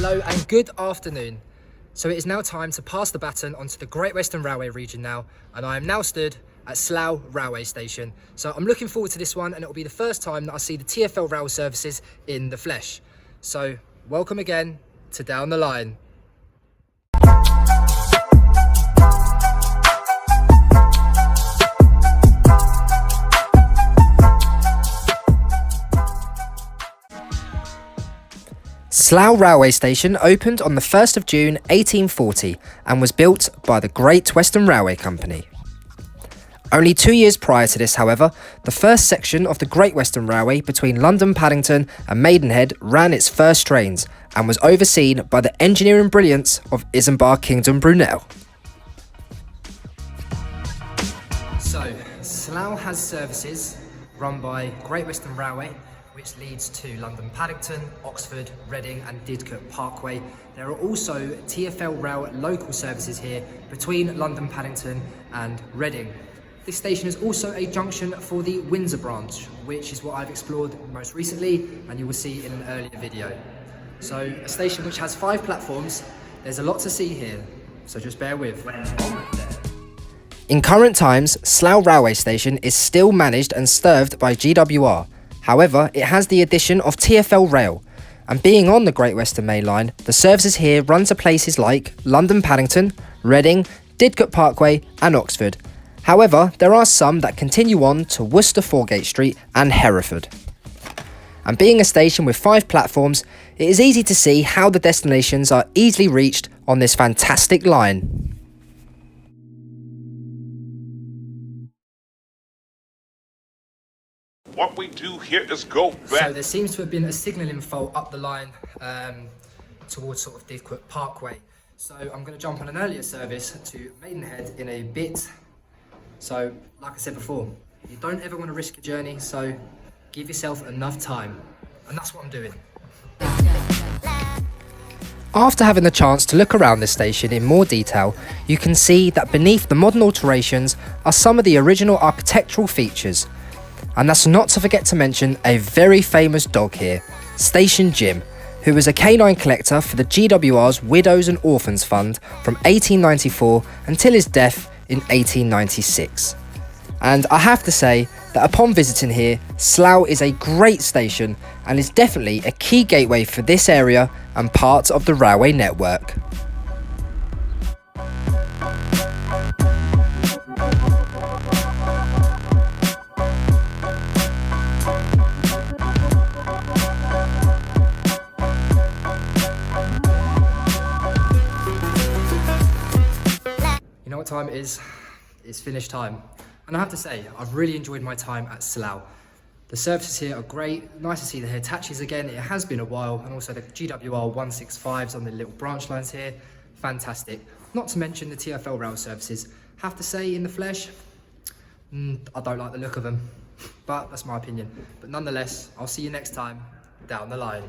Hello and good afternoon. So it is now time to pass the baton onto the Great Western Railway region now, and I am now stood at Slough railway station. So I'm looking forward to this one, and it will be the first time that I see the TfL rail services in the flesh. So welcome again to Down the Line. Slough railway station opened on the 1st of June 1840 and was built by the Great Western Railway Company. Only 2 years prior to this, however, the first section of the Great Western Railway between London Paddington and Maidenhead ran its first trains and was overseen by the engineering brilliance of Isambard Kingdom Brunel. So, Slough has services run by Great Western Railway, which leads to London Paddington, Oxford, Reading and Didcot Parkway. There are also TfL rail local services here between London Paddington and Reading. This station is also a junction for the Windsor branch, which is what I've explored most recently and you will see in an earlier video. So a station which has 5 platforms. There's a lot to see here, so just bear with. In current times, Slough railway station is still managed and served by GWR. However, it has the addition of TfL Rail, and being on the Great Western Main Line, the services here run to places like London Paddington, Reading, Didcot Parkway and Oxford. However, there are some that continue on to Worcester Foregate Street and Hereford. And being a station with 5 platforms, it is easy to see how the destinations are easily reached on this fantastic line. What we do here is go back. So there seems to have been a signalling fault up the line towards sort of Didcot Parkway. So I'm going to jump on an earlier service to Maidenhead in a bit. So like I said before, you don't ever want to risk a journey, so give yourself enough time. And that's what I'm doing. After having the chance to look around this station in more detail, you can see that beneath the modern alterations are some of the original architectural features. And that's not to forget to mention a very famous dog here, Station Jim, who was a canine collector for the GWR's Widows and Orphans Fund from 1894 until his death in 1896. And I have to say that upon visiting here, Slough is a great station and is definitely a key gateway for this area and part of the railway network. You know what time it is? It's finish time. And I have to say, I've really enjoyed my time at Slough. The services here are great, nice to see the Hitachi's again, it has been a while, and also the GWR 165s on the little branch lines here, fantastic. Not to mention the TfL rail services. Have to say, in the flesh, I don't like the look of them, but that's my opinion. But nonetheless, I'll see you next time, down the line.